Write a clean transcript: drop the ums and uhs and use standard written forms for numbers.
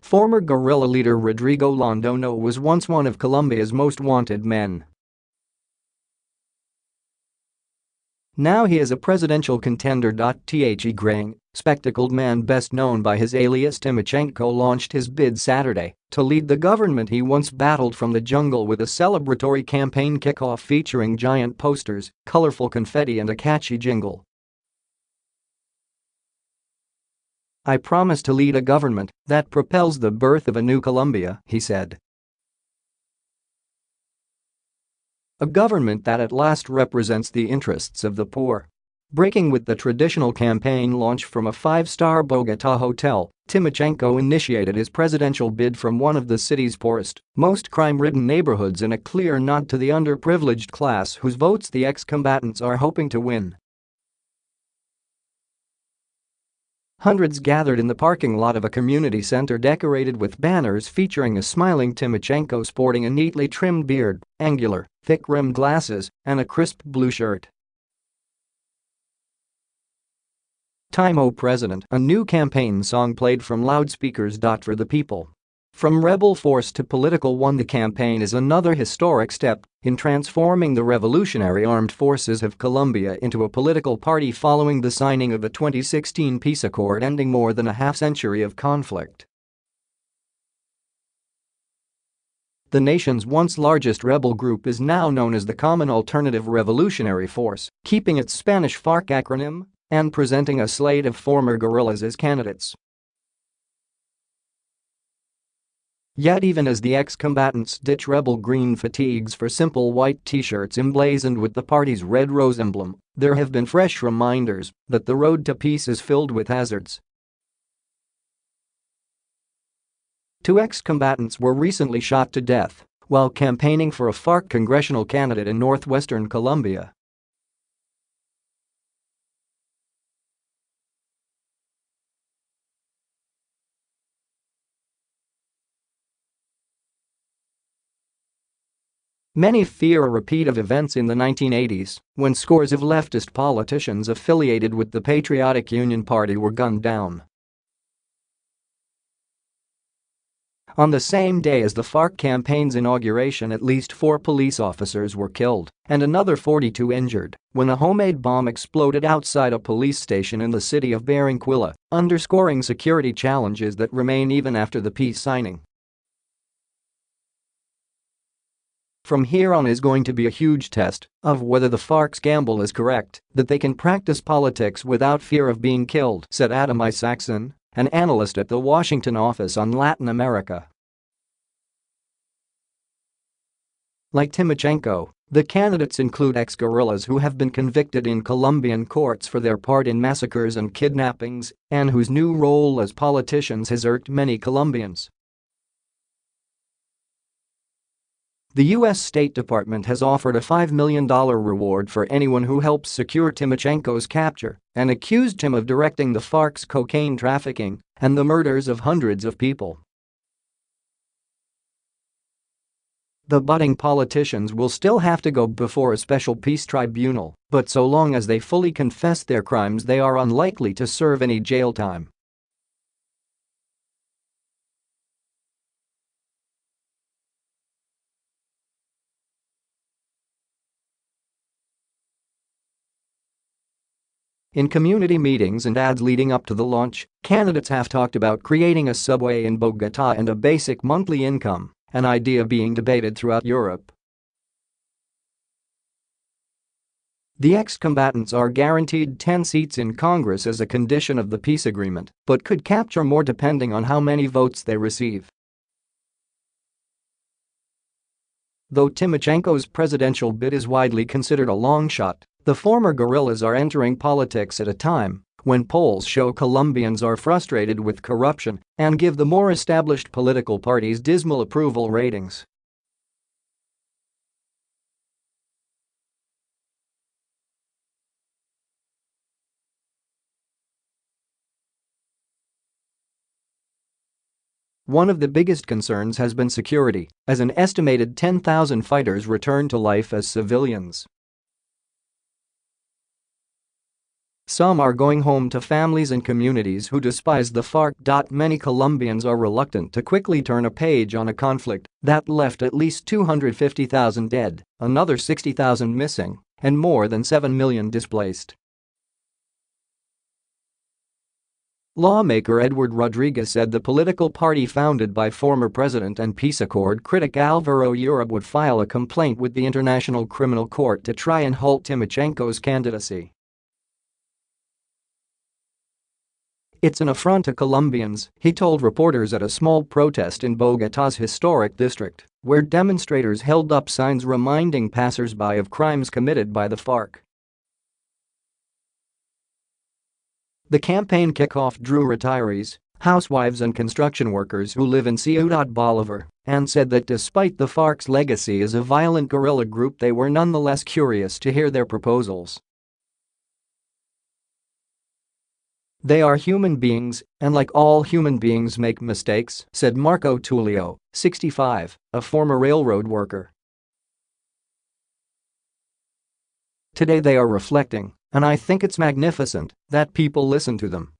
Former guerrilla leader Rodrigo Londono was once one of Colombia's most wanted men. Now he is a presidential contender. The graying, spectacled man best known by his alias Timochenko launched his bid Saturday to lead the government he once battled from the jungle with a celebratory campaign kickoff featuring giant posters, colorful confetti and a catchy jingle. "I promise to lead a government that propels the birth of a new Colombia," he said. "A government that at last represents the interests of the poor." Breaking with the traditional campaign launch from a five-star Bogotá hotel, Timochenko initiated his presidential bid from one of the city's poorest, most crime-ridden neighborhoods in a clear nod to the underprivileged class whose votes the ex-combatants are hoping to win. Hundreds gathered in the parking lot of a community center decorated with banners featuring a smiling Timochenko sporting a neatly trimmed beard, angular, thick-rimmed glasses, and a crisp blue shirt. "Time, O President," a new campaign song played from loudspeakers. For the people. From rebel force to political one, the campaign is another historic step in transforming the Revolutionary Armed Forces of Colombia into a political party following the signing of the 2016 peace accord ending more than a half-century of conflict. The nation's once largest rebel group is now known as the Common Alternative Revolutionary Force, keeping its Spanish FARC acronym and presenting a slate of former guerrillas as candidates. Yet even as the ex-combatants ditch rebel green fatigues for simple white t-shirts emblazoned with the party's red rose emblem, there have been fresh reminders that the road to peace is filled with hazards. Two ex-combatants were recently shot to death while campaigning for a FARC congressional candidate in northwestern Colombia. Many fear a repeat of events in the 1980s, when scores of leftist politicians affiliated with the Patriotic Union Party were gunned down. On the same day as the FARC campaign's inauguration, at least 4 police officers were killed and another 42 injured when a homemade bomb exploded outside a police station in the city of Guerrilla, underscoring security challenges that remain even after the peace signing. From here on is going to be a huge test of whether the FARC's gamble is correct, that they can practice politics without fear of being killed, said Adam Isaacson, an analyst at the Washington office on Latin America. Like Timochenko, the candidates include ex-guerrillas who have been convicted in Colombian courts for their part in massacres and kidnappings and whose new role as politicians has irked many Colombians. The U.S. State Department has offered a $5 million reward for anyone who helps secure Timochenko's capture and accused him of directing the FARC's cocaine trafficking and the murders of hundreds of people. The budding politicians will still have to go before a special peace tribunal, but so long as they fully confess their crimes, they are unlikely to serve any jail time. In community meetings and ads leading up to the launch, candidates have talked about creating a subway in Bogotá and a basic monthly income, an idea being debated throughout Europe. The ex-combatants are guaranteed 10 seats in Congress as a condition of the peace agreement, but could capture more depending on how many votes they receive. Though Timochenko's presidential bid is widely considered a long shot, the former guerrillas are entering politics at a time when polls show Colombians are frustrated with corruption and give the more established political parties dismal approval ratings. One of the biggest concerns has been security, as an estimated 10,000 fighters return to life as civilians. Some are going home to families and communities who despise the FARC. Many Colombians are reluctant to quickly turn a page on a conflict that left at least 250,000 dead, another 60,000 missing, and more than 7 million displaced. Lawmaker Edward Rodriguez said the political party founded by former president and peace accord critic Álvaro Uribe would file a complaint with the International Criminal Court to try and halt Timochenko's candidacy. "It's an affront to Colombians," he told reporters at a small protest in Bogotá's historic district, where demonstrators held up signs reminding passers-by of crimes committed by the FARC. The campaign kickoff drew retirees, housewives and construction workers who live in Ciudad Bolívar and said that despite the FARC's legacy as a violent guerrilla group, they were nonetheless curious to hear their proposals. "They are human beings, and like all human beings make mistakes," said Marco Tulio, 65, a former railroad worker. "Today they are reflecting, and I think it's magnificent that people listen to them."